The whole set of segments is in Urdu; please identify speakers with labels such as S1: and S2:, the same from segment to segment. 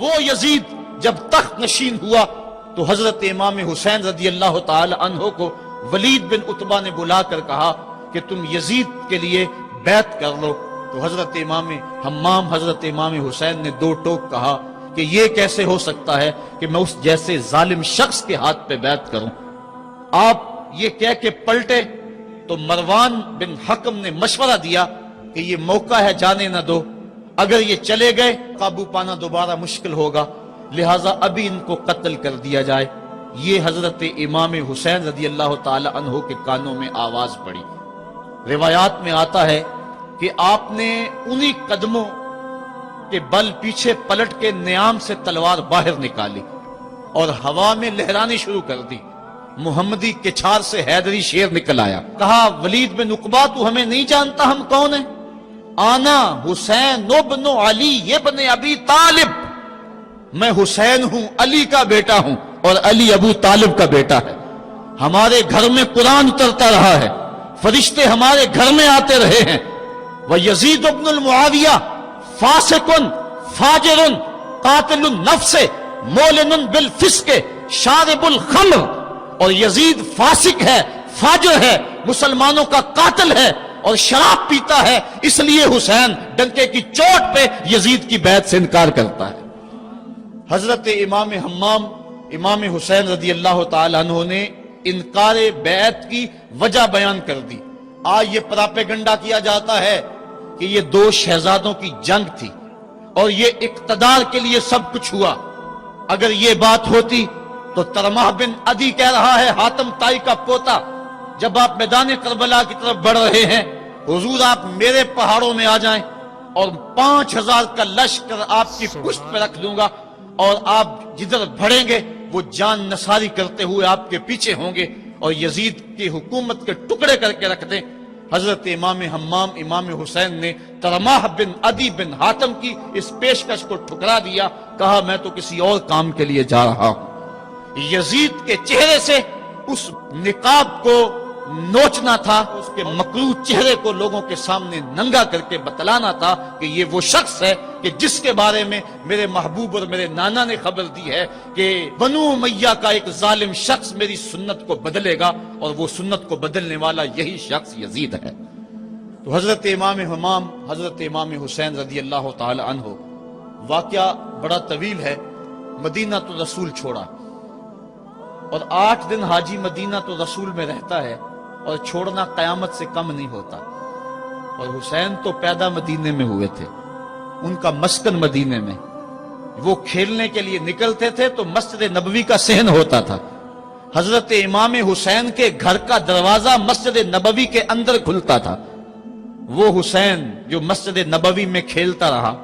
S1: وہ یزید جب تخت نشین ہوا تو حضرت امام حسین رضی اللہ تعالی عنہ کو ولید بن عتبہ نے بلا کر کہا کہ تم یزید کے لیے بیعت کر لو. تو حضرت امام حمام حضرت امام حسین نے دو ٹوک کہا کہ یہ کیسے ہو سکتا ہے کہ میں اس جیسے ظالم شخص کے ہاتھ پہ بیعت کروں. آپ یہ کہہ کے پلٹے تو مروان بن حکم نے مشورہ دیا کہ یہ موقع ہے جانے نہ دو، اگر یہ چلے گئے قابو پانا دوبارہ مشکل ہوگا، لہٰذا ابھی ان کو قتل کر دیا جائے. یہ حضرت امام حسین رضی اللہ تعالی عنہ کے کانوں میں آواز پڑی. روایات میں آتا ہے کہ آپ نے انہی قدموں کے بل پیچھے پلٹ کے نیام سے تلوار باہر نکالی اور ہوا میں لہرانی شروع کر دی. محمدی کے چھار سے حیدری شیر نکل آیا. کہا ولید بن عقبہ تو ہمیں نہیں جانتا ہم کون ہیں؟ آنا حسین ابن علی ابن ابی طالب، میں حسین ہوں، علی کا بیٹا ہوں، اور علی ابو طالب کا بیٹا ہے. ہمارے گھر میں قرآن اترتا رہا ہے، فرشتے ہمارے گھر میں آتے رہے ہیں. وَيَزِيدُ ابن المعاویہ فاسقن فاجرن قاتل النفس مولن بالفسق شارب الخمر، اور یزید فاسق ہے، فاجر ہے، مسلمانوں کا قاتل ہے اور شراب پیتا ہے، اس لیے حسین ڈنکے کی چوٹ پہ یزید کی بیعت سے انکار کرتا ہے. حضرت امام حمام امام حسین رضی اللہ تعالی عنہ نے انکار بیعت کی وجہ بیان کر دی. آج یہ پراپیگنڈا کیا جاتا ہے کہ یہ دو شہزادوں کی جنگ تھی اور یہ اقتدار کے لیے سب کچھ ہوا. اگر یہ بات ہوتی تو ترمح بن عدی کہہ رہا ہے، حاتم طائی کا پوتا، جب آپ میدان کربلا کی طرف بڑھ رہے ہیں، حضور آپ میرے پہاڑوں میں آ جائیں اور 5000 کا لشکر آپ کی پشت پہ رکھ دوں گا، اور آپ جدھر بڑھیں گے وہ جان نثاری کرتے ہوئے آپ کے پیچھے ہوں گے اور یزید کی حکومت کے ٹکڑے کر کے رکھ دیں. حضرت امام حمام امام حسین نے ترمح بن عدی بن حاتم کی اس پیشکش کو ٹھکرا دیا. کہا میں تو کسی اور کام کے لیے جا رہا ہوں. یزید کے چہرے سے اس نقاب کو نوچنا تھا، اس کے مکروہ چہرے کو لوگوں کے سامنے ننگا کر کے بتلانا تھا کہ یہ وہ شخص ہے کہ جس کے بارے میں میرے محبوب اور میرے نانا نے خبر دی ہے کہ بنو امیہ کا ایک ظالم شخص میری سنت کو بدلے گا، اور وہ سنت کو بدلنے والا یہی شخص یزید ہے. تو حضرت امام حمام حضرت امام حسین رضی اللہ تعالی عنہ، واقعہ بڑا طویل ہے. مدینہ تو رسول چھوڑا اور 8 دن حاجی مدینہ تو رسول میں رہتا ہے اور چھوڑنا قیامت سے کم نہیں ہوتا. اور حسین تو پیدا مدینے میں ہوئے تھے، ان کا مسکن مدینے میں، وہ کھیلنے کے لیے نکلتے تھے تو مسجد نبوی کا صحن ہوتا تھا. حضرت امام حسین کے گھر کا دروازہ مسجد نبوی کے اندر کھلتا تھا. وہ حسین جو مسجد نبوی میں کھیلتا رہا،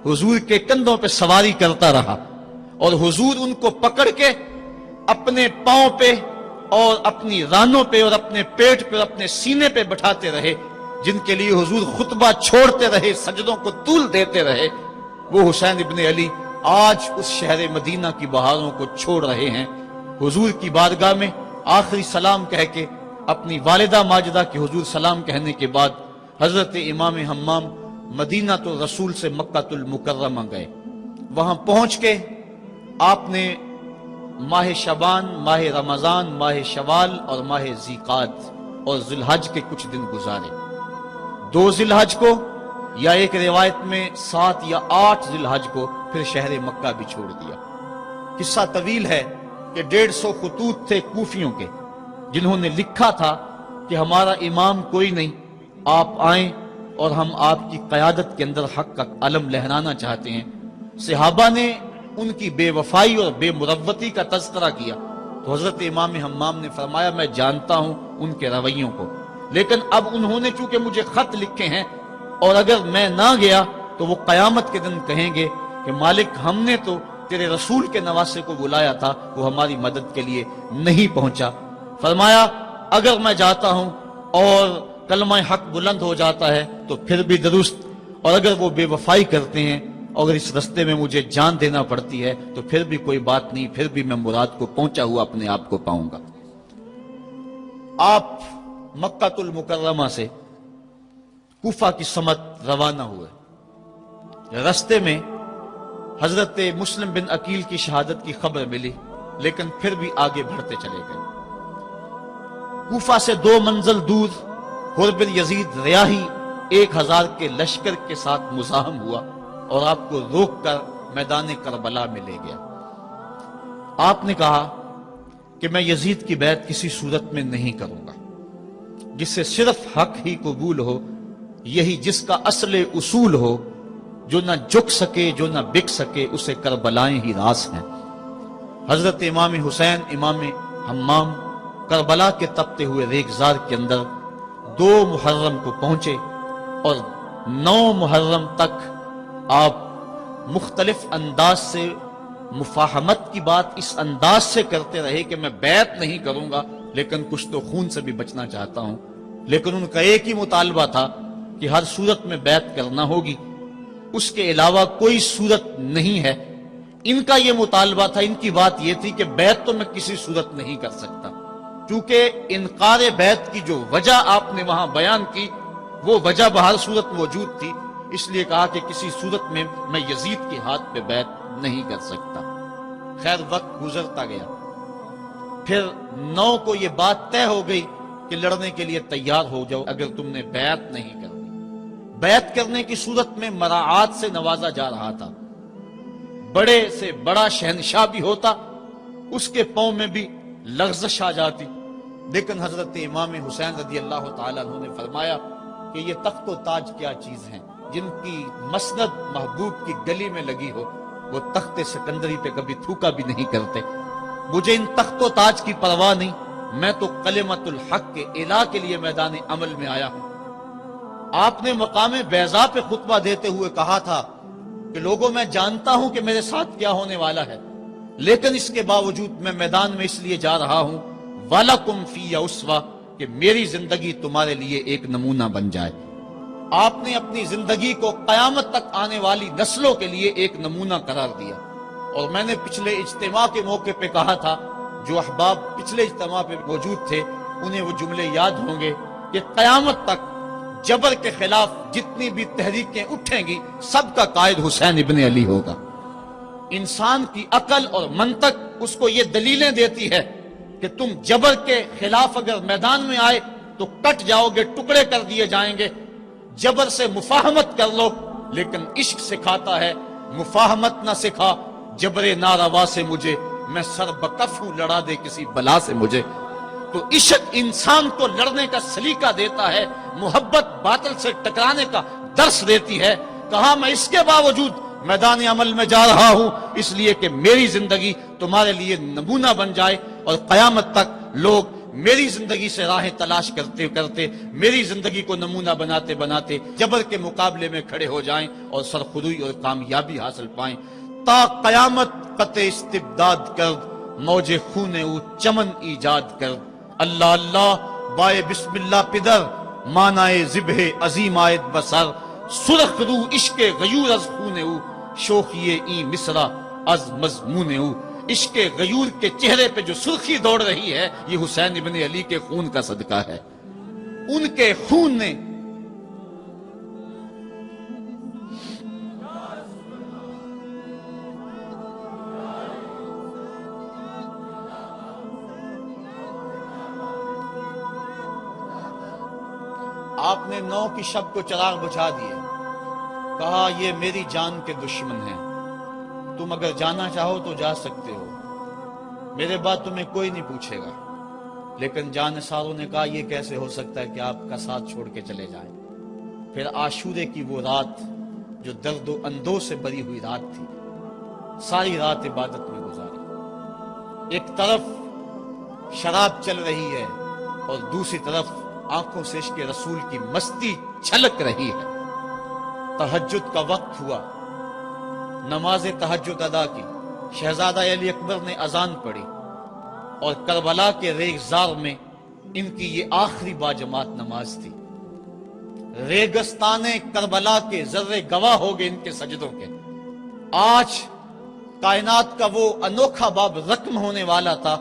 S1: حضور کے کندھوں پہ سواری کرتا رہا، اور حضور ان کو پکڑ کے اپنے پاؤں پہ اور اپنی رانوں پہ اور اپنے پیٹ پہ اور اپنے سینے پہ بٹھاتے رہے، جن کے لیے حضور خطبہ چھوڑتے رہے، سجدوں کو طول دیتے رہے. وہ حسین ابن علی آج اس شہر مدینہ کی بہاروں کو چھوڑ رہے ہیں. حضور کی بارگاہ میں آخری سلام کہہ کے اپنی والدہ ماجدہ کی حضور سلام کہنے کے بعد حضرت امام حمام مدینہ تو رسول سے مکہ المکرمہ گئے. وہاں پہنچ کے آپ نے ماہ شعبان، ماہ رمضان، ماہ شوال اور ماہ ذیقعد اور ذی الحج کے کچھ دن گزارے. 2 ذی الحج کو، یا ایک روایت میں 7 یا 8 ذی الحج کو پھر شہر مکہ بھی چھوڑ دیا. قصہ طویل ہے کہ 150 خطوط تھے کوفیوں کے، جنہوں نے لکھا تھا کہ ہمارا امام کوئی نہیں، آپ آئیں اور ہم آپ کی قیادت کے اندر حق کا علم لہرانا چاہتے ہیں. صحابہ نے ان کی بے وفائی اور بے مروتی کا تذکرہ کیا تو حضرت امام حمام نے فرمایا میں جانتا ہوں ان کے رویوں کو، لیکن اب انہوں نے چونکہ مجھے خط لکھے ہیں اور اگر میں نہ گیا تو وہ قیامت کے دن کہیں گے کہ مالک ہم نے تو تیرے رسول کے نواسے کو بلایا تھا، وہ ہماری مدد کے لیے نہیں پہنچا. فرمایا اگر میں جاتا ہوں اور کلمہ حق بلند ہو جاتا ہے تو پھر بھی درست، اور اگر وہ بے وفائی کرتے ہیں اگر اس رستے میں مجھے جان دینا پڑتی ہے تو پھر بھی کوئی بات نہیں، پھر بھی میں مراد کو پہنچا ہوا اپنے آپ کو پاؤں گا. آپ مکہ المکرمہ سے کوفہ کی سمت روانہ ہوئے. رستے میں حضرت مسلم بن عقیل کی شہادت کی خبر ملی، لیکن پھر بھی آگے بڑھتے چلے گئے۔ کوفہ سے 2 منزل دور حر بن یزید ریاحی 1000 کے لشکر کے ساتھ مزاحم ہوا اور آپ کو روک کر میدان کربلا میں لے گیا۔ آپ نے کہا کہ میں یزید کی بیعت کسی صورت میں نہیں کروں گا، جس سے صرف حق ہی قبول ہو، یہی جس کا اصل اصول ہو، جو نہ جھک سکے جو نہ بک سکے، اسے کربلائیں ہی راس ہیں۔ حضرت امام حسین امام حمام کربلا کے تپتے ہوئے ریگزار کے اندر 2 محرم کو پہنچے اور 9 محرم تک آپ مختلف انداز سے مفاہمت کی بات اس انداز سے کرتے رہے کہ میں بیعت نہیں کروں گا، لیکن کچھ تو خون سے بھی بچنا چاہتا ہوں۔ لیکن ان کا ایک ہی مطالبہ تھا کہ ہر صورت میں بیعت کرنا ہوگی، اس کے علاوہ کوئی صورت نہیں ہے۔ ان کا یہ مطالبہ تھا، ان کی بات یہ تھی کہ بیعت تو میں کسی صورت نہیں کر سکتا، چونکہ انکار بیعت کی جو وجہ آپ نے وہاں بیان کی وہ وجہ بہر صورت موجود تھی، اس لیے کہا کہ کسی صورت میں میں یزید کے ہاتھ پہ بیعت نہیں کر سکتا۔ خیر وقت گزرتا گیا، پھر 9 کو یہ بات طے ہو گئی کہ لڑنے کے لیے تیار ہو جاؤ اگر تم نے بیعت نہیں کرنی۔ بیعت کرنے کی صورت میں مراعات سے نوازا جا رہا تھا، بڑے سے بڑا شہنشاہ بھی ہوتا اس کے پاؤں میں بھی لغزش آ جاتی، لیکن حضرت امام حسین رضی اللہ تعالیٰ عنہ نے فرمایا کہ یہ تخت و تاج کیا چیز ہیں، جن کی مسند محبوب کی گلی میں لگی ہو وہ تخت سکندری پہ کبھی تھوکا بھی نہیں کرتے۔ مجھے ان تخت و تاج کی پرواہ نہیں، میں تو کلمت الحق کے اعلیٰ کے لیے میدان عمل میں آیا ہوں۔ آپ نے مقام بیضا پہ خطبہ دیتے ہوئے کہا تھا کہ لوگوں میں جانتا ہوں کہ میرے ساتھ کیا ہونے والا ہے، لیکن اس کے باوجود میں میدان میں اس لیے جا رہا ہوں وَلَكُمْ فِيَّ أُسْوَةٌ کہ میری زندگی تمہارے لیے ایک نمونہ بن جائے۔ آپ نے اپنی زندگی کو قیامت تک آنے والی نسلوں کے لیے ایک نمونہ قرار دیا، اور میں نے پچھلے اجتماع کے موقع پہ کہا تھا، جو احباب پچھلے اجتماع پہ موجود تھے انہیں وہ جملے یاد ہوں گے کہ قیامت تک جبر کے خلاف جتنی بھی تحریکیں اٹھیں گی سب کا قائد حسین ابن علی ہوگا۔ انسان کی عقل اور منطق اس کو یہ دلیلیں دیتی ہے کہ تم جبر کے خلاف اگر میدان میں آئے تو کٹ جاؤ گے، ٹکڑے کر دیے جائیں گے۔ جبر سے مفاہمت کر لو، لیکن عشق سکھاتا ہے مفاہمت نہ سکھا، جبر ناروا سے مجھے، میں سر بکف ہوں لڑا دے کسی بلا سے مجھے۔ تو عشق انسان کو لڑنے کا سلیقہ دیتا ہے، محبت باطل سے ٹکرانے کا درس دیتی ہے۔ کہا میں اس کے باوجود میدان عمل میں جا رہا ہوں اس لیے کہ میری زندگی تمہارے لیے نمونہ بن جائے، اور قیامت تک لوگ میری زندگی سے راہیں تلاش کرتے کرتے میری زندگی کو نمونہ بناتے بناتے جبر کے مقابلے میں کھڑے ہو جائیں اور سرخروئی اور کامیابی حاصل پائیں۔ تا قیامت قطع استبداد کر، موج خون او چمن ایجاد کر۔ اللہ اللہ بائے بسم اللہ پدر، مانائے ذبح عظیم آیت بسر۔ سرخ رو عشق غیور از خون او، شوخی این مصرع از مضمون او۔ عشق غیور کے چہرے پہ جو سرخی دوڑ رہی ہے یہ حسین ابن علی کے خون کا صدقہ ہے۔ ان کے خون نے آپ نے 9 کی شب کو چراغ بجھا دیے، کہا یہ میری جان کے دشمن ہیں، تم اگر جانا چاہو تو جا سکتے ہو، میرے بعد تمہیں کوئی نہیں پوچھے گا۔ لیکن جانثاروں نے کہا یہ کیسے ہو سکتا ہے کہ آپ کا ساتھ چھوڑ کے چلے جائیں۔ پھر عاشورے کی وہ رات جو درد و اندوہ سے بری ہوئی رات تھی، ساری رات عبادت میں گزاری۔ ایک طرف شراب چل رہی ہے اور دوسری طرف آنکھوں سے عشق رسول کی مستی چھلک رہی ہے۔ تہجد کا وقت ہوا، نماز تہجد ادا کی، شہزادہ علی اکبر نے اذان پڑھی، اور کربلا کے ریگزار میں ان کی یہ آخری باجماعت نماز تھی۔ ریگستان کربلا کے ذرے گواہ ہو گئے ان کے سجدوں کے۔ آج کائنات کا وہ انوکھا باب رقم ہونے والا تھا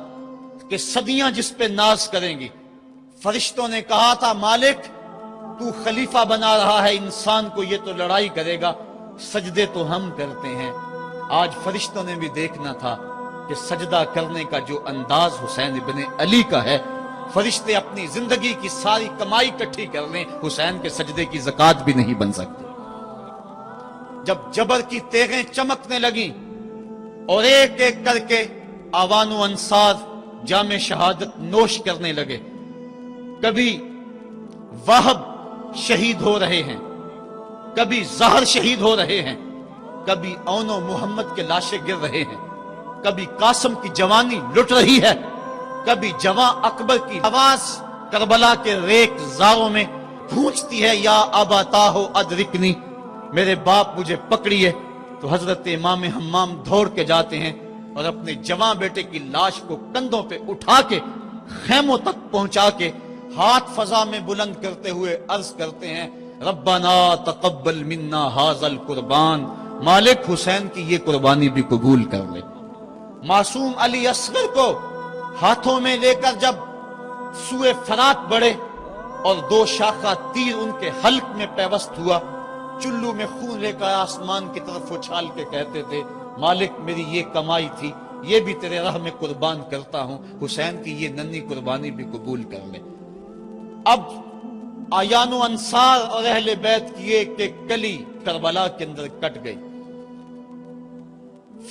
S1: کہ صدیاں جس پہ ناز کریں گی۔ فرشتوں نے کہا تھا مالک تو خلیفہ بنا رہا ہے انسان کو، یہ تو لڑائی کرے گا، سجدے تو ہم کرتے ہیں۔ آج فرشتوں نے بھی دیکھنا تھا کہ سجدہ کرنے کا جو انداز حسین ابن علی کا ہے، فرشتے اپنی زندگی کی ساری کمائی اکٹھی کر لیں، حسین کے سجدے کی زکوٰۃ بھی نہیں بن سکتی۔ جب جبر کی تیغیں چمکنے لگیں اور ایک ایک کر کے آوان و انصار جام شہادت نوش کرنے لگے، کبھی واہب شہید ہو رہے ہیں، کبھی ظاہر شہید ہو رہے ہیں، کبھی اون و محمد کے لاشیں گر رہے ہیں، کبھی قاسم کی جوانی لٹ رہی ہے، کبھی جواں اکبر کی آواز کربلا کے ریک زاروں میں گونجتی ہے، یا ابا ہو ادرکنی، میرے باپ مجھے پکڑیے۔ تو حضرت امام حمام دوڑ کے جاتے ہیں اور اپنے جواں بیٹے کی لاش کو کندھوں پہ اٹھا کے خیموں تک پہنچا کے ہاتھ فضا میں بلند کرتے ہوئے عرض کرتے ہیں، ربنا تقبل منا ھذا القربان، مالک حسین کی یہ قربانی بھی قبول کر لے۔ معصوم علی اصغر کو ہاتھوں میں لے کر جب سوئے فرات بڑھے اور دو شاخہ تیر ان کے حلق میں پیوست ہوا، چلو میں خون لے کر آسمان کی طرف اچھال کے کہتے تھے، مالک میری یہ کمائی تھی، یہ بھی تیرے راہ میں قربان کرتا ہوں، حسین کی یہ ننھی قربانی بھی قبول کر لے۔ اب آیان و انصار اور اہل بیت کی ایک ایک کلی کربلا کے اندر کٹ گئی،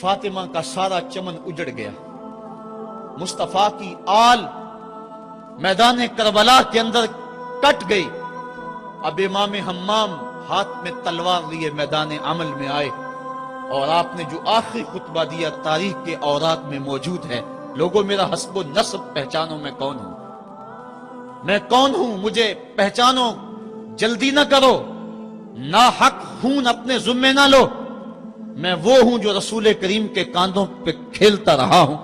S1: فاطمہ کا سارا چمن اجڑ گیا، مصطفیٰ کی آل میدان کربلا کے اندر کٹ گئی۔ اب امام حمام ہاتھ میں تلوار لیے میدان عمل میں آئے اور آپ نے جو آخری خطبہ دیا تاریخ کے اوراق میں موجود ہے، لوگوں میرا حسب و نسب پہچانو، میں کون ہوں، میں کون ہوں، مجھے پہچانو، جلدی نہ کرو، ناحق خون اپنے ذمے نہ لو، میں وہ ہوں جو رسول کریم کے کاندھوں پہ کھیلتا رہا ہوں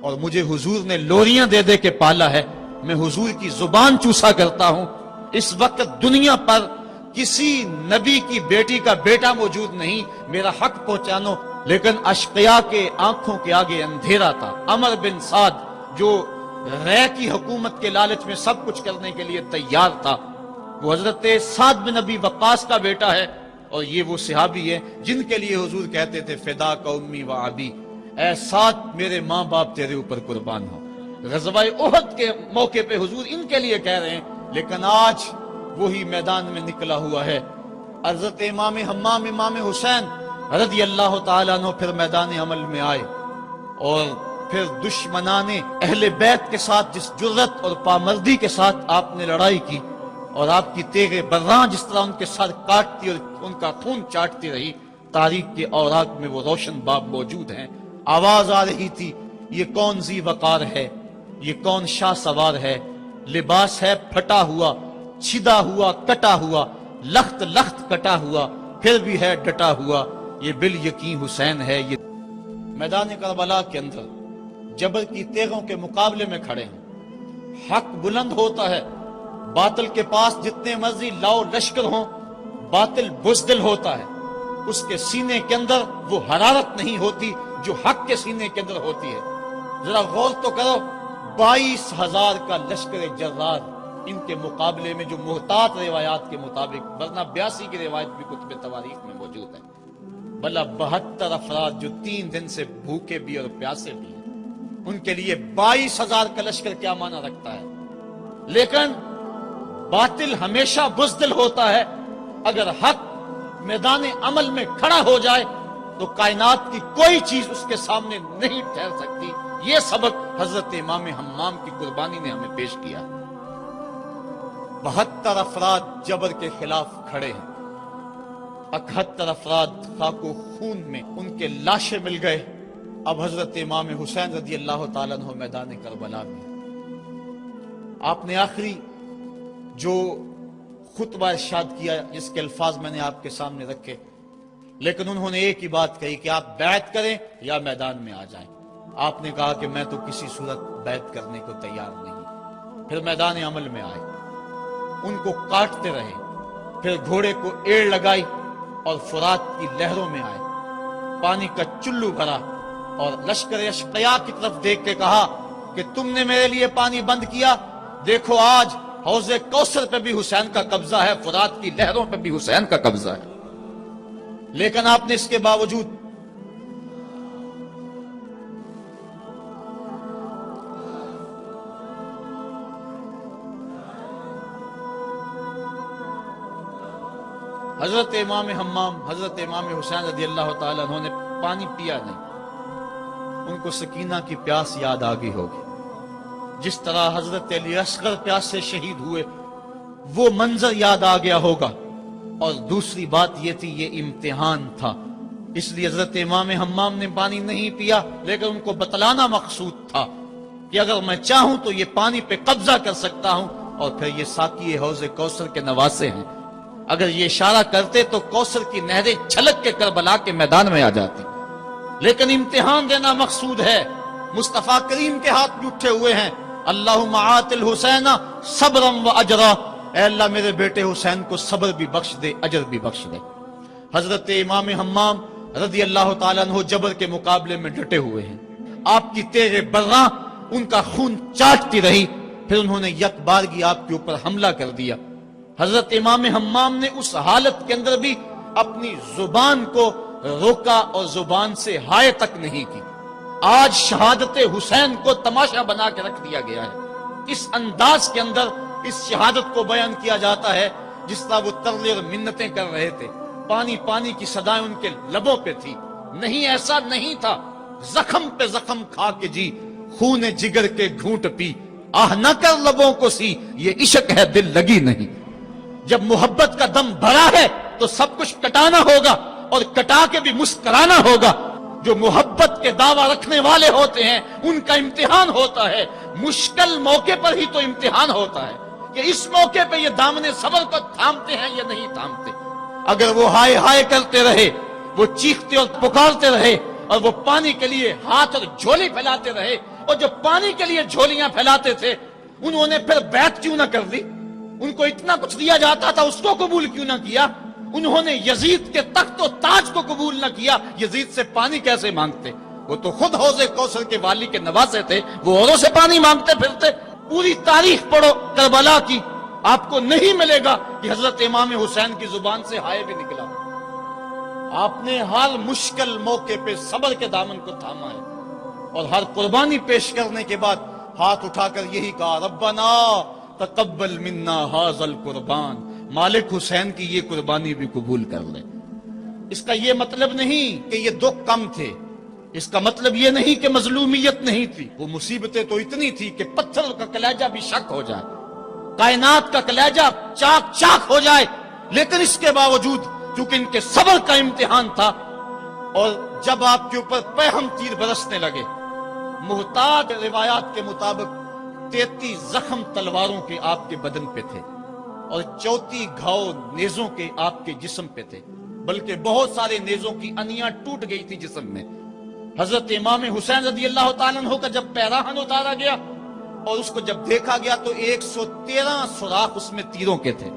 S1: اور مجھے حضور نے لوریاں دے دے کے پالا ہے، میں حضور کی زبان چوسا کرتا ہوں۔ اس وقت دنیا پر کسی نبی کی بیٹی کا بیٹا موجود نہیں، میرا حق پہنچانو۔ لیکن اشقیاء کے آنکھوں کے آگے اندھیرا تھا۔ عمر بن سعد جو رے کی حکومت کے لالچ میں سب کچھ کرنے کے لیے تیار تھا، وہ حضرت سعد بن ابی وقاص کا بیٹا ہے، اور یہ وہ صحابی ہے جن کے لیے حضور کہتے تھے فدا کا امی و ابی، اے سعد میرے ماں باپ تیرے اوپر قربان ہو۔ غزوہ احد کے موقع پہ حضور ان کے لیے کہہ رہے ہیں، لیکن آج وہی میدان میں نکلا ہوا ہے۔ حضرت امام حمام امام حسین رضی اللہ تعالیٰ عنہ پھر میدان عمل میں آئے، اور پھر دشمنان اہل بیت کے ساتھ جس جرت اور پامردی کے ساتھ آپ نے لڑائی کی، اور آپ کی تیغ براں جس طرح ان کے سر کاٹتی اور ان کا خون چاٹتی رہی، تاریخ کے اوراق میں وہ روشن باب موجود ہیں۔ آواز آ رہی تھی، یہ کون ذی وقار ہے، یہ کون شاہ سوار ہے، لباس ہے پھٹا ہوا، چھدا ہوا، کٹا ہوا، لخت لخت کٹا ہوا، پھر بھی ہے ڈٹا ہوا، یہ بال یقین حسین ہے۔ یہ میدان کربلا کے اندر جبر کی تیغوں کے مقابلے میں کھڑے ہیں، حق بلند ہوتا ہے، باطل کے پاس جتنے مرضی لاؤ لشکر ہوں، باطل بزدل ہوتا ہے، اس کے سینے کے اندر وہ حرارت نہیں ہوتی جو حق کے سینے کے اندر ہوتی ہے۔ ذرا غور تو کرو، 22,000 کا لشکر جرار ان کے مقابلے میں، جو محتاط روایات کے مطابق، ورنہ 82 کی روایت بھی کتب تواریخ میں موجود ہے، بلا 72 افراد جو 3 دن سے بھوکے بھی اور پیاسے بھی ہیں، ان کے لیے 22,000 کا لشکر کیا معنی رکھتا ہے۔ لیکن باطل ہمیشہ بزدل ہوتا ہے، اگر حق میدان عمل میں کھڑا ہو جائے تو کائنات کی کوئی چیز اس کے سامنے نہیں ٹھہر سکتی۔ یہ سبق حضرت امام حمام کی قربانی نے ہمیں پیش کیا۔ 72 افراد جبر کے خلاف کھڑے ہیں، 71 افراد خاک و خون میں ان کے لاشیں مل گئے۔ اب حضرت امام حسین رضی اللہ تعالیٰ عنہ میدان کربلا میں، آپ نے آخری جو خطبہ ارشاد کیا جس کے الفاظ میں نے آپ کے سامنے رکھے، لیکن انہوں نے ایک ہی بات کہی کہ آپ بیعت کریں یا میدان میں آ جائیں۔ آپ نے کہا کہ میں تو کسی صورت بیعت کرنے کو تیار نہیں۔ پھر میدان عمل میں آئے، ان کو کاٹتے رہے، پھر گھوڑے کو ایڑ لگائی اور فرات کی لہروں میں آئے، پانی کا چلو بھرا اور لشکر اشقیاء کی طرف دیکھ کے کہا کہ تم نے میرے لیے پانی بند کیا، دیکھو آج حوض کوثر پہ بھی حسین کا قبضہ ہے، فرات کی لہروں پہ بھی حسین کا قبضہ ہے۔ لیکن آپ نے اس کے باوجود حضرت امام حمام حضرت امام حسین رضی اللہ تعالیٰ عنہ نے پانی پیا نہیں. ان کو سکینہ کی پیاس یاد آ گئی ہوگی. جس طرح حضرت علی اصغر پیاس سے شہید ہوئے وہ منظر یاد آ گیا ہوگا. اور دوسری بات یہ تھی، یہ امتحان تھا، اس لیے حضرت امام حمام نے پانی نہیں پیا، لیکن ان کو بتلانا مقصود تھا کہ اگر میں چاہوں تو یہ پانی پہ قبضہ کر سکتا ہوں. اور پھر یہ ساقی حوض کوثر کے نواسے ہیں، اگر یہ اشارہ کرتے تو کوثر کی نہریں چھلک کے کربلا کے میدان میں آ جاتی. لیکن امتحان دینا مقصود ہے. مصطفیٰ کریم کے ہاتھ بھی اٹھے ہوئے ہیں، اللہم آت الحسین صبرا و اجرا، اے اللہ میرے بیٹے حسین کو صبر بھی بخش دے، اجر بھی بخش دے. حضرت امام حمام رضی اللہ تعالیٰ عنہ جبر کے مقابلے میں ڈٹے ہوئے ہیں. آپ کی تیغ برّاں ان کا خون چاٹتی رہی، پھر انہوں نے یک بارگی آپ کے اوپر حملہ کر دیا. حضرت امام حمام نے اس حالت کے اندر بھی اپنی زبان کو روکا اور زبان سے ہائے تک نہیں کی. آج شہادت حسین کو تماشا بنا کے رکھ دیا گیا ہے. اس انداز کے اندر اس شہادت کو بیان کیا جاتا ہے جس طرح وہ ترلے اور منتیں کر رہے تھے. پانی پانی کی صدائیں ان کے لبوں پہ تھی. نہیں، ایسا نہیں تھا. زخم پہ زخم کھا کے جی، خون جگر کے گھونٹ پی، آہ نہ کر لبوں کو سی، یہ عشق ہے دل لگی نہیں. جب محبت کا دم بھرا ہے تو سب کچھ کٹانا ہوگا اور کٹا کے بھی مسکرانا ہوگا. جو محبت کے دعویٰ رکھنے والے ہوتے ہیں ان کا امتحان ہوتا ہے. مشکل موقع پر ہی تو امتحان ہوتا ہے کہ اس موقع پہ یہ دامن صبر کو تھامتے ہیں یا نہیں تھامتے. اگر وہ ہائے ہائے کرتے رہے، وہ چیختے اور پکارتے رہے، اور وہ پانی کے لیے ہاتھ اور جھولی پھیلاتے رہے، اور جو پانی کے لیے جھولیاں پھیلاتے تھے انہوں نے پھر بیعت کیوں نہ کر لی؟ ان کو اتنا کچھ دیا جاتا تھا، اس کو قبول کیوں نہ کیا؟ انہوں نے یزید کے تخت و تاج کو قبول نہ کیا، یزید سے پانی کیسے مانگتے؟ وہ تو خود حوض کوثر کے والی کے نواسے تھے، وہ اوروں سے پانی مانگتے پھرتے. پوری تاریخ پڑھو کربلا کی، آپ کو نہیں ملے گا کہ حضرت امام حسین کی زبان سے ہائے بھی نکلا. آپ نے ہر مشکل موقع پہ صبر کے دامن کو تھاما ہے، اور ہر قربانی پیش کرنے کے بعد ہاتھ اٹھا کر یہی کہا، ربنا تقبل منا ھذا القربان، مالک حسین کی یہ قربانی بھی قبول کر لے. اس کا یہ مطلب نہیں کہ یہ دکھ کم تھے، اس کا مطلب یہ نہیں کہ مظلومیت نہیں تھی. وہ مصیبتیں تو اتنی تھی کہ پتھر کا کلیجہ بھی شک ہو جائے، کائنات کا کلیجہ چاک چاک ہو جائے. لیکن اس کے باوجود چونکہ ان کے صبر کا امتحان تھا، اور جب آپ کے اوپر پہم تیر برسنے لگے، محتاط روایات کے مطابق 33 زخم تلواروں کے آپ کے بدن پہ تھے، اور 34 گھاؤ نیزوں کے آپ کے جسم پہ تھے، بلکہ بہت سارے نیزوں کی انیاں ٹوٹ گئی تھی جسم میں. حضرت امام حسین رضی اللہ تعالیٰ عنہ کا جب پیراہن اتارا گیا اور اس کو جب دیکھا گیا تو 113 سوراخ اس میں تیروں کے تھے،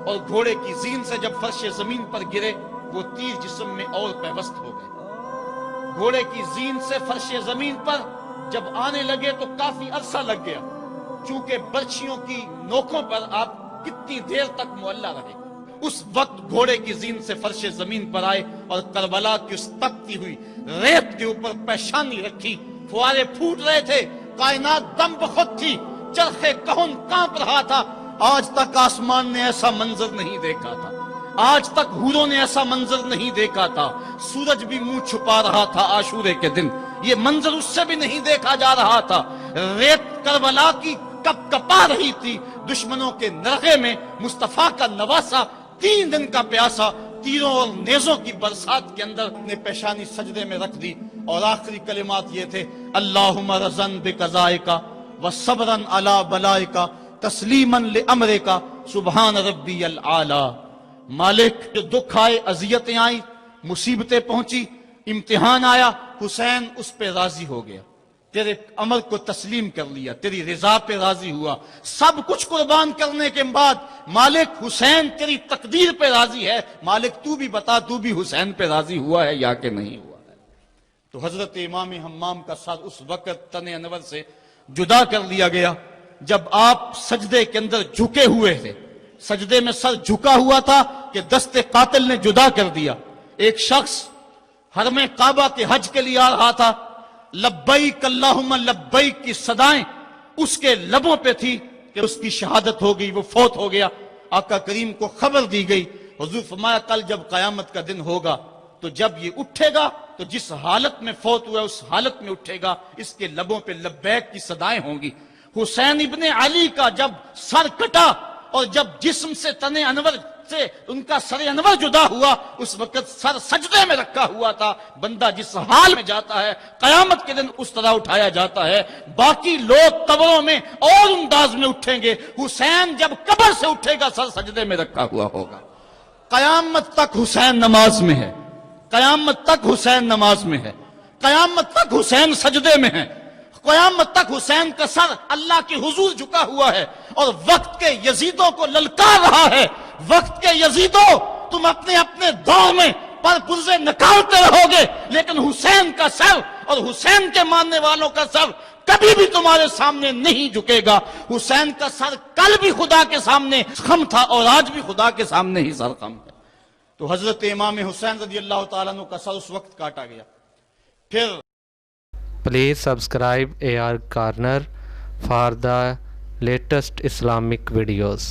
S1: اور گھوڑے کی زین سے جب فرش زمین پر گرے وہ تیر جسم میں اور پیوست ہو گئے. گھوڑے کی زین سے فرش زمین پر جب آنے لگے تو کافی عرصہ لگ گیا، چونکہ برچھیوں کی نوکوں پر آپ کتنی دیر تک معلّہ رہے. اس وقت گھوڑے کی زین سے فرش زمین پر آئے اور کربلا کی اس تپتی ہوئی ریت کے اوپر پیشانی رکھی. فوارے پھوٹ رہے تھے، کائنات دم بخود تھی، چرخ کہن کانپ رہا تھا. آج تک آسمان نے ایسا منظر نہیں دیکھا تھا، آج تک حوروں نے ایسا منظر نہیں دیکھا تھا. سورج بھی منہ چھپا رہا تھا عاشورے کے دن، یہ منظر اس سے بھی نہیں دیکھا جا رہا تھا. ریت کربلا کی کپ کپا رہی تھی. دشمنوں کے نرغے میں مصطفیٰ کا نواسا 3 دن کا پیاسا تیروں اور نیزوں کی برسات کے اندر نے پیشانی سجدے میں رکھ دی، اور آخری کلمات یہ تھے، اللہم رضن بقضائک وصبرا علی بلائک تسلیما لامرک سبحان ربی العالی. مالک، جو دکھ آئے، اذیتیں آئیں، مصیبتیں پہنچی، امتحان آیا، حسین اس پہ راضی ہو گیا، تیرے امر کو تسلیم کر لیا، تیری رضا پہ راضی ہوا. سب کچھ قربان کرنے کے بعد مالک حسین تیری تقدیر پہ راضی ہے. مالک تو بھی بتا، تو بھی حسین پہ راضی ہوا ہے یا کہ نہیں ہوا ہے؟ تو حضرت امام حمام کا سر اس وقت تن انور سے جدا کر لیا گیا جب آپ سجدے کے اندر جھکے ہوئے تھے. سجدے میں سر جھکا ہوا تھا کہ دست قاتل نے جدا کر دیا. ایک شخص حرم کعبہ کے حج کے لیے آ رہا تھا، لبیک اللہم لبیک کی صدائیں اس کے لبوں پہ تھی کہ اس کی شہادت ہو گئی، وہ فوت ہو گیا. آقا کریم کو خبر دی گئی، حضور فرمایا کل جب قیامت کا دن ہوگا تو جب یہ اٹھے گا تو جس حالت میں فوت ہوا ہے اس حالت میں اٹھے گا، اس کے لبوں پہ لبیک کی صدائیں ہوں گی۔ حسین ابن علی کا جب سر کٹا اور جب جسم سے تن انور سے ان کا سر انور جدا ہوا، اس وقت سر سجدے میں رکھا ہوا تھا۔ بندہ جس حال میں جاتا ہے قیامت کے دن اس طرح اٹھایا جاتا ہے۔ باقی لوگ قبروں میں اور انداز میں اٹھیں گے، حسین جب قبر سے اٹھے گا سر سجدے میں رکھا ہوا ہوگا۔ قیامت تک حسین نماز میں ہے، قیامت تک حسین نماز میں ہے، قیامت تک حسین سجدے میں ہے، قیامت تک حسین کا سر اللہ کے حضور جھکا ہوا ہے اور وقت کے یزیدوں کو للکار رہا ہے۔ وقت کے یزیدوں، تم اپنے اپنے دور میں پر پرزے نکالتے رہو گے، لیکن حسین کا سر اور حسین کے ماننے والوں کا سر کبھی بھی تمہارے سامنے نہیں جھکے گا۔ حسین کا سر کل بھی خدا کے سامنے خم تھا اور آج بھی خدا کے سامنے ہی سر خم ہے۔ تو حضرت امام حسین رضی اللہ تعالیٰ عنہ کا سر اس وقت کاٹا گیا۔ پھر
S2: Please subscribe AR Corner for the latest Islamic videos.